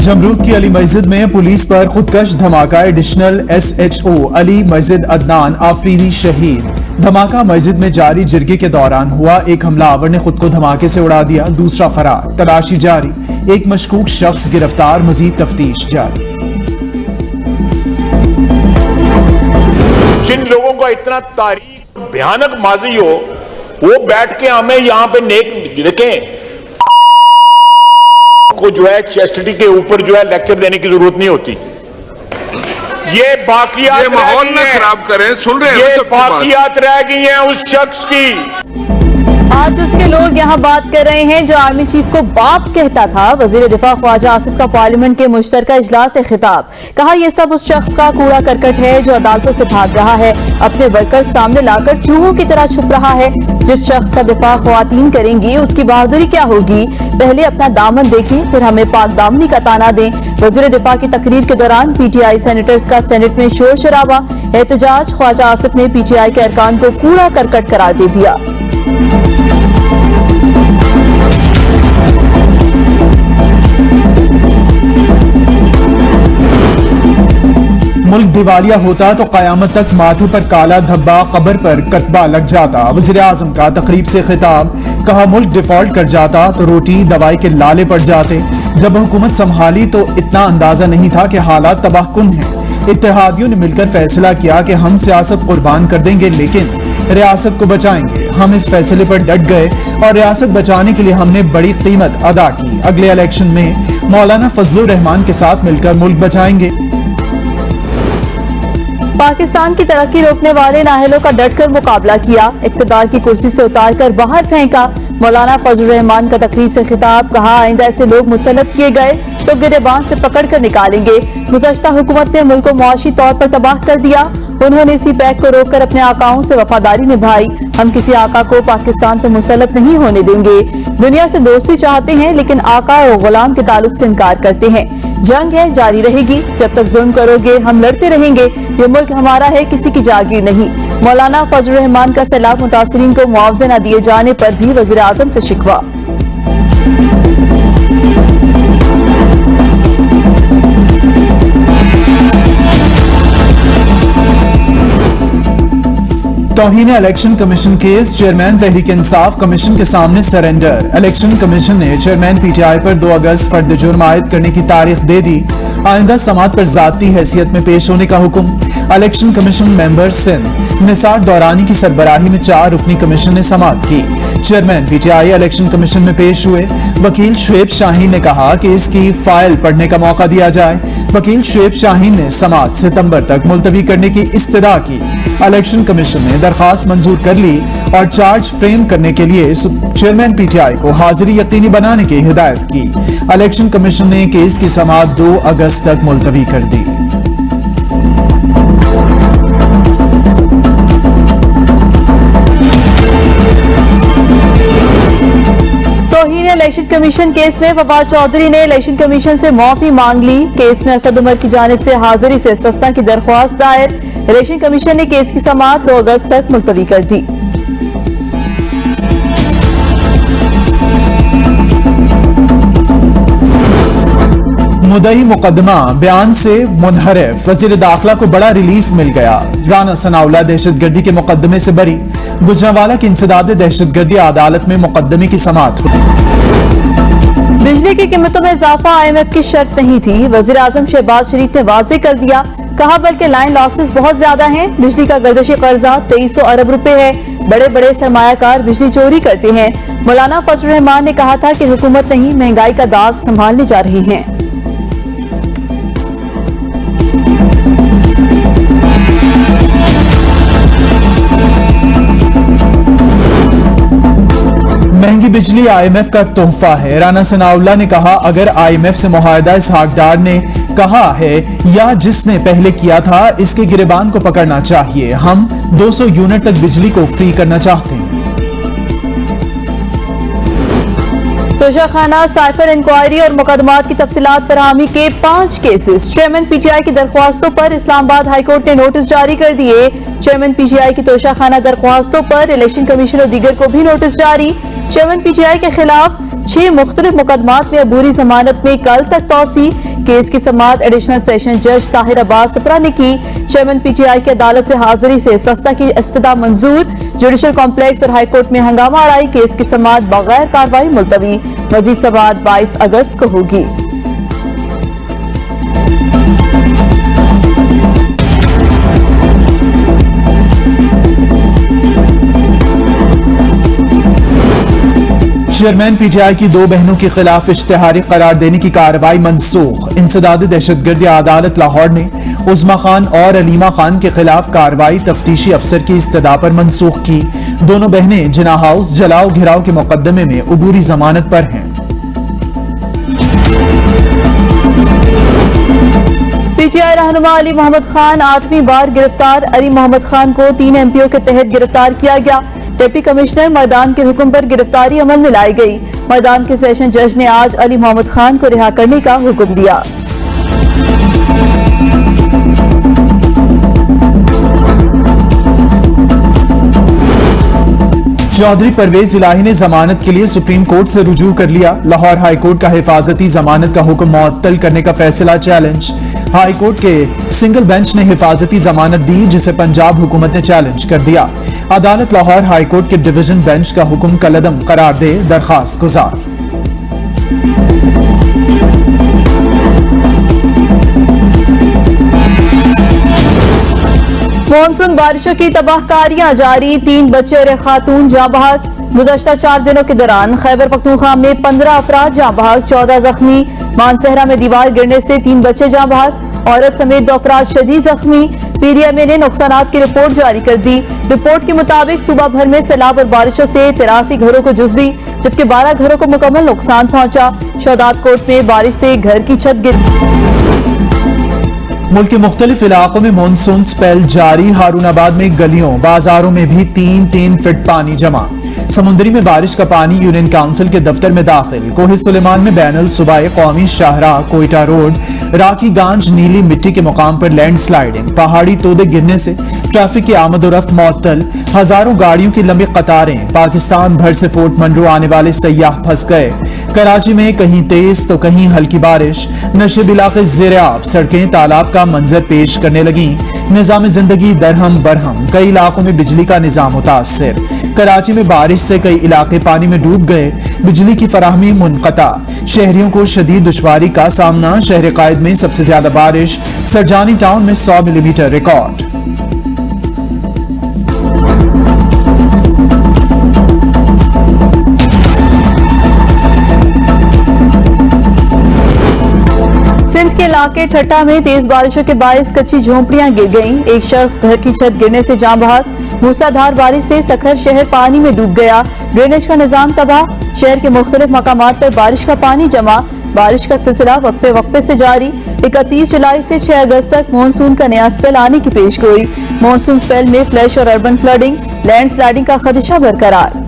जमरूद की अली मस्जिद में पुलिस पर खुदकश धमाका। एडिशनल SHO अली मस्जिद अदनान आफरीदी शहीद। धमाका मस्जिद में जारी जिरगे के दौरान हुआ। एक हमलावर ने खुद को धमाके से उड़ा दिया, दूसरा फरार। तलाशी जारी, एक मशकूक शख्स गिरफ्तार, मजीद तफ्तीश जारी। जिन लोगों का इतना तारीख भयानक माजी हो, वो बैठ के हमें यहाँ पे नेक देखें को जो है चेस्टिटी के ऊपर जो है लेक्चर देने की जरूरत नहीं होती। ये बाकियात, ये माहौल ना खराब करें, सुन रहे हैं ये बाकियात रह गई हैं उस शख्स की। आज उसके लोग यहाँ बात कर रहे हैं जो आर्मी चीफ को बाप कहता था। वजीर दिफा ख्वाजा आसिफ का पार्लियामेंट के मुश्तरका इजलास से खिताब। कहा यह सब उस शख्स का कूड़ा करकट है जो अदालतों से भाग रहा है, अपने वर्कर सामने लाकर चूहों की तरह छुप रहा है। जिस शख्स का दिफा ख्वातीन करेंगी उसकी बहादुरी क्या होगी। पहले अपना दामन देखें, फिर हमें पाक दामनी का ताना दें। वजीर दिफा की तकरीर के दौरान PTI सेनेटर्स का सेनेट में शोर शराबा। एहतजाज, ख्वाजा आसिफ ने PTI के अरकान को कूड़ा करकट करार दे दिया। मुल्क दिवालिया होता तो कयामत तक माथे पर काला धब्बा, कब्र पर कतबा लग जाता। वज़ीर आज़म का तकरीब से खिताब। कहा मुल्क डिफॉल्ट कर जाता तो रोटी दवाई के लाले पड़ जाते। जब हुकूमत संभाली तो इतना अंदाजा नहीं था कि हालात तबाहकुन हैं। इत्तेहादियों ने मिलकर फैसला किया कि हम सियासत कुर्बान कर देंगे लेकिन रियासत को बचाएंगे। हम इस फैसले पर डट गए और रियासत बचाने के लिए हमने बड़ी कीमत अदा की। अगले इलेक्शन में मौलाना फजलुर रहमान के साथ मिलकर मुल्क बचाएंगे। पाकिस्तान की तरक्की रोकने वाले नाहलों का डटकर मुकाबला किया। इक्तदार की कुर्सी से उतारकर बाहर फेंका। मौलाना फजलुर रहमान का तकरीब से खिताब। कहा आइंदा ऐसे लोग मुसल्लत किए गए तो गिरेबान से पकड़ कर निकालेंगे। गुज़श्ता हुकूमत ने मुल्क को मुआशी तौर पर तबाह कर दिया। उन्होंने इसी पैक को रोककर अपने आकाओं से वफादारी निभाई। हम किसी आका को पाकिस्तान पर मुसल्लत नहीं होने देंगे। दुनिया से दोस्ती चाहते हैं लेकिन आका और गुलाम के ताल्लुक से इनकार करते हैं। जंग है, जारी रहेगी। जब तक जुल्म करोगे हम लड़ते रहेंगे। ये मुल्क हमारा है, किसी की जागीर नहीं। मौलाना फजलुर रहमान का सैलाब मुतासरीन को मुआवजा न दिए जाने पर भी वज़ीर आज़म से शिकवा। तौहीन election commission case. Chairman Tehreek Insaf commission के सामने सरेंडर। इलेक्शन कमीशन ने चेयरमैन PTI पर 2 अगस्त फर्द जुर्म आयद करने की तारीख दे दी। आइंदा समाअत पर जाती हैसियत में पेश होने का हुक्म। Election commission member Sindh Nisar Durrani की सरबराही में 4 रुकनी कमीशन ने समाअत की। चेयरमैन PTI इलेक्शन कमीशन में पेश हुए। वकील शुएब शाहीन ने कहा कि इसकी फाइल पढ़ने का मौका दिया जाए। वकील शुएब शाहीन ने समाअत सितंबर तक मुलतवी करने की इस्तदा की। इलेक्शन कमीशन ने दरखास्त मंजूर कर ली और चार्ज फ्रेम करने के लिए चेयरमैन PTI को हाजिरी यकीनी बनाने की हिदायत की। इलेक्शन कमीशन ने केस की समाअत 2 अगस्त तक मुलतवी कर दी। तौहीन इलेक्शन कमीशन केस में फवाद चौधरी ने इलेक्शन कमीशन से माफी मांग ली। केस में असद उमर की जानिब से हाजिरी से सस्ता की दरख्वास्त दायर। इलेक्शन कमीशन ने केस की समाअत 2 अगस्त तक मुलतवी कर दी। मुद्दई मुकदमा बयान से मुनहरिफ। वजीर दाखिला को बड़ा रिलीफ मिल गया। राना सनाउल्लाह दहशतगर्दी के मुकदमे से बरी। गुजरांवाला की इंसदाद दहशतगर्दी अदालत में मुकदमे की समाअत हुई। बिजली की कीमतों में इजाफा IMF की शर्त नहीं थी। वजीर आजम शहबाज शरीफ ने वाजे कर दिया। कहा बल्कि लाइन लॉसेस बहुत ज्यादा हैं। बिजली का गर्दिशी कर्जा 2300 अरब रुपए है। बड़े बड़े सरमायाकार बिजली चोरी करते हैं। मौलाना फजलुर रहमान ने कहा था कि हुकूमत नहीं महंगाई का दाग संभालने जा रही है। महंगी बिजली IMF का तोहफा है। राना सनाउल्लाह ने कहा अगर IMF से मुआहदा इसहाक डार ने कहा है या जिसने पहले किया था इसके गिरेबान को पकड़ना चाहिए। हम 200 यूनिट तक बिजली को फ्री करना चाहते हैं। तोशाखाना साइफर इंक्वायरी और मुकदमात की तफसीलात फरहमी के 5 केसेस। चेयरमैन PTI की दरख्वास्तों पर इस्लामाबाद हाईकोर्ट ने नोटिस जारी कर दिए। चेयरमैन PTI की तोशाखाना दरख्वास्तों पर इलेक्शन कमीशन और दीगर को भी नोटिस जारी। चेयरमैन PTI के खिलाफ 6 मुख्तलिफ मुकदमात में अबूरी जमानत में कल तक तौसी। केस की समाअत एडिशनल सेशन जज ताहिर अब्बास सप्रा ने की। चेयरमैन PTI की अदालत से हाजिरी से सस्ता की इस्तदा मंजूर। जुडिशल कॉम्प्लेक्स और हाईकोर्ट में हंगामा आराई। केस की समाअत बगैर कार्रवाई मुलतवी। मजीद समाअत 22 अगस्त को होगी। चेयरमैन PTI की 2 बहनों के खिलाफ इश्तिहारी करार देने की कार्रवाई मनसूख। इंसदाद दहशतगर्दी अदालत लाहौर ने उज़मा खान और अलीमा खान के खिलाफ कार्रवाई तफ्तीशी अफसर की इस्तदा पर मनसूख की। दोनों बहनें जिना हाउस जलाओ घिराव के मुकदमे में अबूरी जमानत पर हैं। PTI रहनुमा अली मोहम्मद खान 8वीं बार गिरफ्तार। अली मोहम्मद खान को 3 MPO के तहत गिरफ्तार किया गया। डिप्टी कमिश्नर मर्दान के हुक्म पर गिरफ्तारी अमल में लाई गई। मर्दान के सेशन जज ने आज अली मोहम्मद खान को रिहा करने का हुक्म दिया। चौधरी परवेज इलाही ने जमानत के लिए सुप्रीम कोर्ट से रुजू कर लिया। लाहौर हाई कोर्ट का हिफाजती जमानत का हुक्म मुअत्तल करने का फैसला चैलेंज। हाई कोर्ट के सिंगल बेंच ने हिफाजती जमानत दी, जिसे पंजाब हुकूमत ने चैलेंज कर दिया। अदालत लाहौर हाई कोर्ट के डिवीजन बेंच का हुक्म कलअदम करार दे दरखास्त गुजार। मॉनसून बारिशों की तबाहकारियां जारी। 3 बच्चे और एक खातून जाँ बहक। गुज़श्ता 4 दिनों के दौरान खैबर पख्तूनख्वा में 15 अफराद जाँ बहक, 14 जख्मी। मानसहरा में दीवार गिरने से 3 बच्चे जाँ बहक, औरत समेत 2 अफराद शदीद जख्मी। PDMA ने नुकसानात की रिपोर्ट जारी कर दी। रिपोर्ट के मुताबिक सूबा भर में सैलाब और बारिशों से 83 घरों को जुज़वी, जबकि 12 घरों को मुकम्मल नुकसान पहुंचा। शौदात कोट में बारिश से घर की छत गिर। मुल्क के मुख्तलिफ इलाकों में मानसून स्पेल जारी। हारूनाबाद में गलियों बाजारों में भी 3-3 फीट पानी जमा। समुंदरी में बारिश का पानी यूनियन काउंसिल के दफ्तर में दाखिल। कोहे सुलेमान में बैनुल सुबाई कौमी शाहराह कोयटा रोड राखी गांज नीली मिट्टी के मुकाम पर लैंडस्लाइडिंग। पहाड़ी तोदे गिरने से ट्रैफिक की आमदोरफ्त मुअत्तल। हजारों गाड़ियों की लंबी कतारें। पाकिस्तान भर से फोर्ट मनरो आने वाले सयाह फंस गए। कराची में कहीं तेज तो कहीं हल्की बारिश। नशेब इलाके ज़ेर-ए-आब, सड़कें तालाब का मंजर पेश करने लगी। निजाम जिंदगी दरहम बरहम। कई इलाकों में बिजली का निजाम मुतासिर। कराची में बारिश से कई इलाके पानी में डूब गए। बिजली की फराहमी मुनक़ता। शहरियों को शदीद दुश्वारी का सामना। शहर कायद में सबसे ज्यादा बारिश। सरजानी टाउन में 100 मिलीमीटर रिकॉर्ड। सिंध के इलाके ठट्टा में तेज बारिशों के बायस कच्ची झोंपड़ियां गिर गईं। एक शख्स घर की छत गिरने से जाँ बहक। मूसलाधार बारिश से सखर शहर पानी में डूब गया। ड्रेनेज का निजाम तबाह। शहर के मुख्तलिफ मकामात पर बारिश का पानी जमा। बारिश का सिलसिला वक्फे वक्फे से जारी। 31 जुलाई से 6 अगस्त तक मानसून का नया स्पेल आने की पेशगोई। मानसून स्पेल में फ्लैश और अर्बन फ्लडिंग, लैंडस्लाइडिंग का खदशा बरकरार।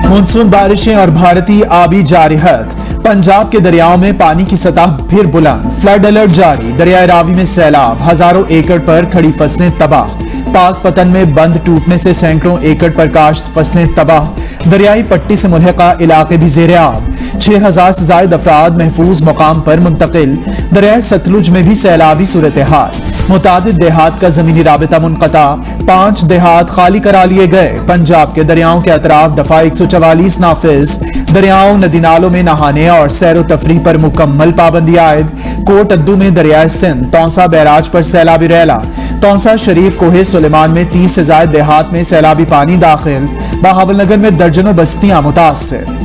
मानसून बारिशें और भारतीय आबी जारिहत। पंजाब के दरियाओं में पानी की सतह फिर बुलंद। फ्लड अलर्ट जारी। दरियाए रावी में सैलाब। हजारों एकड़ पर खड़ी फसलें तबाह। पाक पतन में बंद टूटने से सैकड़ों एकड़ पर काश्त फसलें तबाह। दरियाई पट्टी से मुल्हिका इलाके भी ज़ेर-ए-आब। 6000 से ज्यादा अफराद महफूज मकाम पर मुंतकिल। दरियाए सतलुज में भी सैलाबी सूरत हाल। मुतादिद देहात का जमीनी राबिता मुनक़ता। 5 देहात खाली करा लिए गए। पंजाब के दरियाओं के अतराफ दफा 144 नाफिज। दरियाओं नदी नालों में नहाने और सैरो तफरी पर मुकम्मल पाबंदी आयद। कोट अद्दू में दरियाए सिंध तौसा बैराज पर सैलाबी रैला। तौसा शरीफ कोहे सुलेमान में 30 से ज्यादा देहात में सैलाबी पानी दाखिल। बहावलनगर में दर्जनों बस्तियां मुतासिर।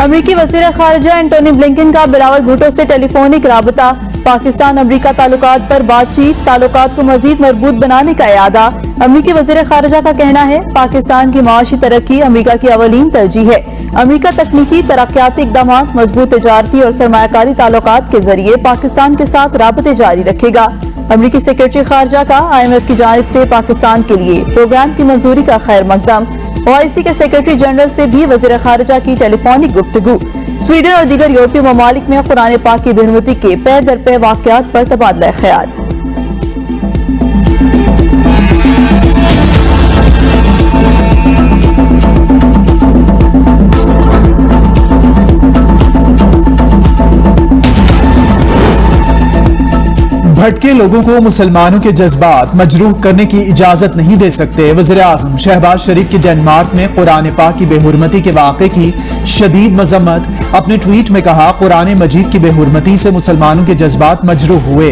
अमरीकी वज़ीर ख़ारिजा एंटोनी ब्लिंकन का बिलावल भुट्टो से टेलीफोनिक राबता। पाकिस्तान अमरीका ताल्लुकात पर बातचीत। ताल्लुकात को मजीद मजबूत बनाने का इरादा। अमरीकी वज़ीर ख़ारिजा का कहना है पाकिस्तान की माशी तरक्की अमरीका की अवलीन तरजीह है। अमरीका तकनीकी तरक्याती इक़दाम, मजबूत तजारती और सरमायाकारी ताल्लुकात के जरिए पाकिस्तान के साथ राबते जारी रखेगा। अमरीकी सेक्रेटरी ख़ारिजा का IMF की जानिब से पाकिस्तान के लिए प्रोग्राम की मंजूरी का खैर मकदम। OIC के सेक्रेटरी जनरल से भी वज़ीर ख़ारिजा की टेलीफोनिक गुफ्तगू। स्वीडन और दीगर यूरोपीय ममालिक में कुरान पाक की बेहरमती के पे दर पे वाकयात पर तबादला ख्याल। भटके लोगों को मुसलमानों के जज्बात मजरूह करने की इजाजत नहीं दे सकते। वज़ीर आज़म शहबाज शरीफ की डेनमार्क में कुरान पाक की बेहुरमती के वाक़े की शदीद मजम्मत। अपने ट्वीट में कहा, कुरान मजीद की बेहुरमती से मुसलमानों के जज्बात मजरूह हुए।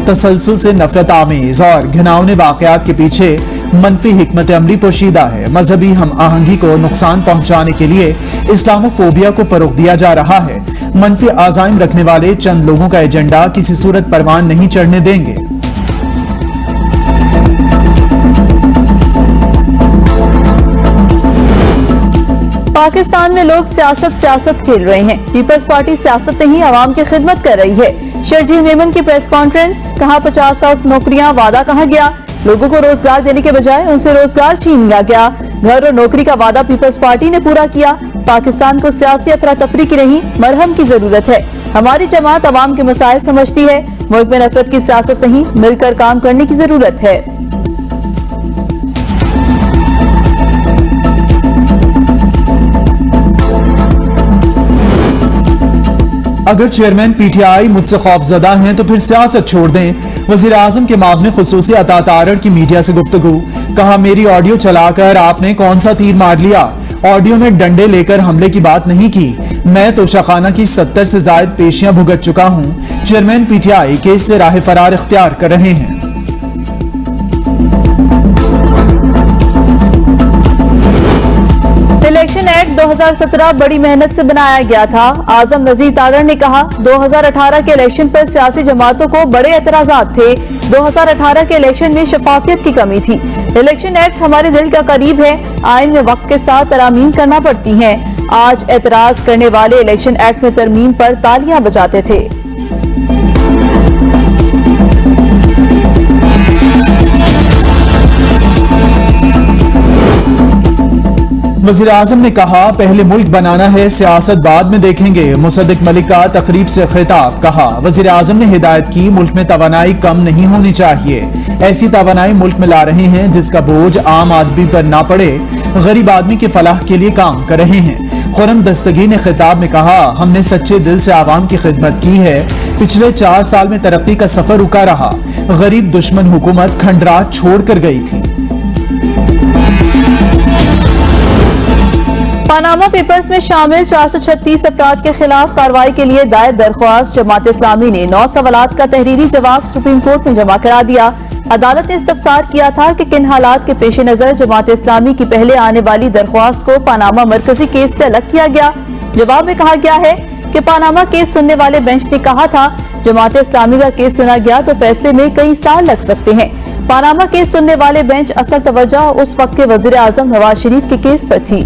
तसलसल से नफरत आमेज और घिनौने वाक़यात के पीछे मनफी हिकमत अमली पोशीदा है। मजहबी हम आहंगी को नुकसान पहुंचाने के लिए इस्लामोफोबिया को फरोग दिया जा रहा है। मनफी आज़ाइम रखने वाले चंद लोगों का एजेंडा किसी सूरत परवान नहीं चढ़ने देंगे। पाकिस्तान में लोग सियासत खेल रहे हैं। पीपल्स पार्टी सियासत नहीं आवाम की खिदमत कर रही है। शर्जील मेमन की प्रेस कॉन्फ्रेंस, कहा 50,000 नौकरियां वादा कहा गया, लोगों को रोजगार देने के बजाय उनसे रोजगार छीन लिया गया। घर और नौकरी का वादा पीपल्स पार्टी ने पूरा किया। पाकिस्तान को सियासी अफरा तफरी की नहीं, मरहम की जरूरत है। हमारी जमात अवाम के मसाइल समझती है। मुल्क में नफरत की सियासत नहीं, मिलकर काम करने की जरूरत है। अगर चेयरमैन पीटीआई मुझसे खौफजदा हैं तो फिर सियासत छोड़ दें। वज़ीर आज़म के मामले खुसूसी अता तारड़ की मीडिया से गुफ्तगू, कहा, मेरी ऑडियो चलाकर आपने कौन सा तीर मार लिया? ऑडियो में डंडे लेकर हमले की बात नहीं की। मैं तोशाखाना की 70 से ज्यादा पेशियां भुगत चुका हूं। चेयरमैन पीटीआई केस से राह फरार इख्तियार कर रहे हैं। इलेक्शन एक्ट 2017 बड़ी मेहनत से बनाया गया था। आजम नजीर तारड़ ने कहा, 2018 के इलेक्शन पर सियासी जमातों को बड़े एतराजात थे। 2018 के इलेक्शन में शफाफियत की कमी थी। इलेक्शन एक्ट हमारे दिल का करीब है। आइन में वक्त के साथ तरमीम करना पड़ती हैं। आज एतराज करने वाले इलेक्शन एक्ट में तरमीम पर तालियां बजाते थे। वज़ीर आज़म ने कहा, पहले मुल्क बनाना है, सियासत बाद में देखेंगे। मुसद्दिक मलिक का तकरीब से खिताब, कहा, वज़ीर आज़म ने हिदायत की, मुल्क में तवानाई कम नहीं होनी चाहिए। ऐसी तवानाई मुल्क में ला रहे हैं जिसका बोझ आम आदमी पर ना पड़े। गरीब आदमी की फलाह के लिए काम कर रहे हैं। खुर्रम दस्तगीर ने खिताब में कहा, हमने सच्चे दिल से आवाम की खिदमत की है। पिछले 4 साल में तरक्की का सफर रुका रहा। गरीब दुश्मन हुकूमत खंडरात छोड़ कर गई थी। पनामा पेपर्स में शामिल 436 अफराद के खिलाफ कार्रवाई के लिए दायर दरख्वास्त जमात इस्लामी ने 9 सवालात का तहरीरी जवाब सुप्रीम कोर्ट में जमा करा दिया। अदालत ने इस्तफसार किया था कि किन हालात के पेश नजर जमात इस्लामी की पहले आने वाली दरख्वास्त को पनामा मरकजी केस से अलग किया गया। जवाब में कहा गया है कि पनामा केस सुनने वाले बेंच ने कहा था, जमात इस्लामी का केस सुना गया तो फैसले में कई साल लग सकते हैं। पनामा केस सुनने वाले बेंच असल तवज्जो उस वक्त के वजीर आजम नवाज शरीफ के केस पर थी।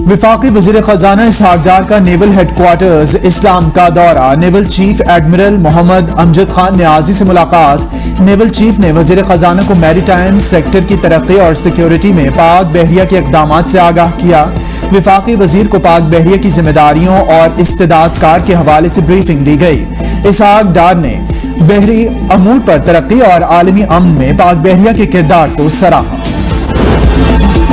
विफाकी वजीर खजाना इसहाक डार का नेवल हेडक्वार्टर्स इस्लाम का दौरा। Naval chief admiral Mohammad Amjad Khan Niazi से मुलाकात। नेवल चीफ ने वजीर खजाना को मैरीटाइम सेक्टर की तरक्की और सिक्योरिटी में पाक बहरिया के इक़दामात से आगाह किया। विफाकी वजीर को पाक बहरिया की जिम्मेदारियों और इस्तेदाद कार के हवाले से ब्रीफिंग दी गई। इसहाक डार ने बहरी अमूर पर तरक्की और आलमी अमन में पाक बहरिया के किरदार को सराहा।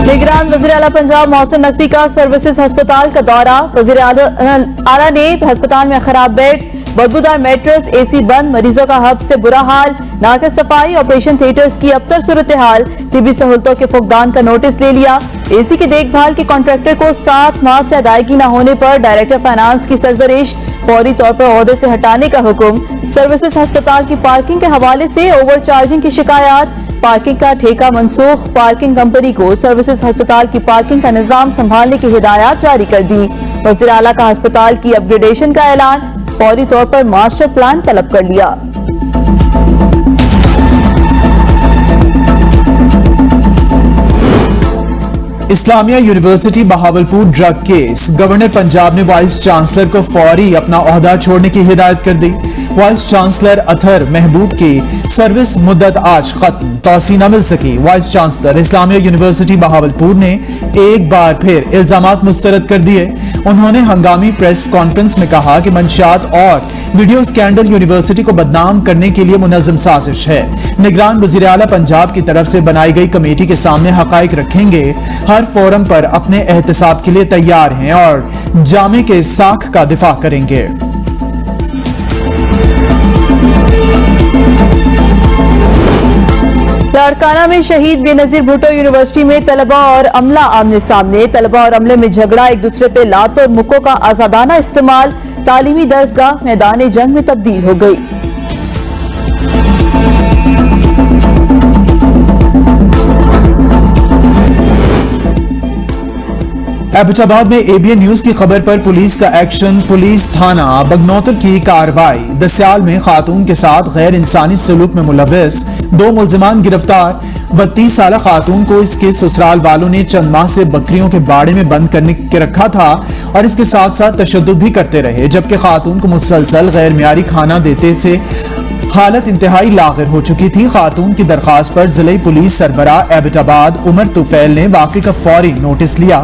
निगरान वज़ीर आला पंजाब मोहसिन नकवी का सर्विसेज अस्पताल का दौरा। वज़ीर आला ने अस्पताल में खराब बेड्स, बदबूदार मैट्रेस, एसी बंद, मरीजों का हब से बुरा हाल, नाक़िस सफाई, ऑपरेशन थिएटर्स की अबतर सूरत हाल, तिबी सहूलतों के फुकदान का नोटिस ले लिया। एसी की देखभाल के कॉन्ट्रैक्टर को 7 माह से अदायगी न होने पर डायरेक्टर फाइनेंस की सरजरिश, फौरी तौर पर ओहदे से हटाने का हुक्म। सर्विसेज अस्पताल की पार्किंग के हवाले से ओवर चार्जिंग की शिकायत, पार्किंग का ठेका मनसूख। पार्किंग कंपनी को सर्विसेज अस्पताल की पार्किंग का निजाम संभालने की हिदायत जारी कर दी। वज़ीर आला का अस्पताल की अपग्रेडेशन का ऐलान, फौरी तौर पर मास्टर प्लान तलब कर लिया। Islamia university Bahawalpur drug case. Governor Punjab ने वाइस चांसलर को फौरी अपना ओहदा छोड़ने की हिदायत कर दी। वाइस चांसलर अथर महबूब की सर्विस मुद्दत आज खत्म, तौसी न मिल सकी। Vice chancellor Islamia university Bahawalpur ने एक बार फिर इल्जामात मुस्तरद कर दिए। उन्होंने हंगामी प्रेस कॉन्फ्रेंस में कहा कि मंशियात और वीडियो स्कैंडल यूनिवर्सिटी को बदनाम करने के लिए मुनज़्ज़म साजिश है। निगरान वज़ीर आला पंजाब की तरफ से बनाई गई कमेटी के सामने हकाइक रखेंगे, हर फोरम पर अपने एहतसाब के लिए तैयार हैं और जामे के साख का दिफा करेंगे। लाड़काना में शहीद बेनजीर भुट्टो यूनिवर्सिटी में तलबा और अमला आमने सामने। तलबा और अमले में झगड़ा, एक दूसरे पे लात और मुक्कों का आजादाना इस्तेमाल, तालीमी दर्सगाह मैदान जंग में तब्दील हो गई। एबटाबाद में एबीएन न्यूज की खबर पर पुलिस का एक्शन, पुलिस थाना बगनौतर की कार्रवाई। दस्याल में खातून के साथ गैर इंसानी सलूक में मुलव्वस 2 मुल्जिमान गिरफ्तार। 32 साल खातून को इसके ससुराल वालों ने चंद माह से बकरियों के बाड़े में बंद करने के रखा था और इसके साथ साथ तशद्दुद भी करते रहे, जबकि खातून को मुसलसल गैर मियारी खाना देते से हालत इंतहाई लागिर हो चुकी थी। खातून की दरखास्त पर जिले पुलिस सरबराह एबटाबाद उमर तुफैल ने वाक़े का फौरी नोटिस लिया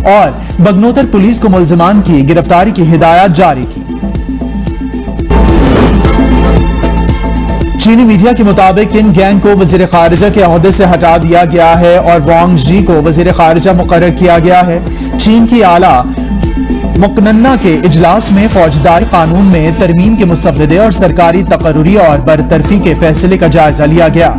और बगनौतर पुलिस को मुल्जिमान की गिरफ्तारी की हिदायत जारी की। चीनी मीडिया के मुताबिक किन गैंग को वजीर खारिजा के ओहदे से हटा दिया गया है और वांग जी को वजीर खारिजा मुकर्रर किया गया है। चीन की आला मुकन्ना के इजलास में फौजदारी कानून में तरमीम के मुसव्वदे और सरकारी तकर्रुरी और बरतरफी के फैसले का जायजा लिया गया।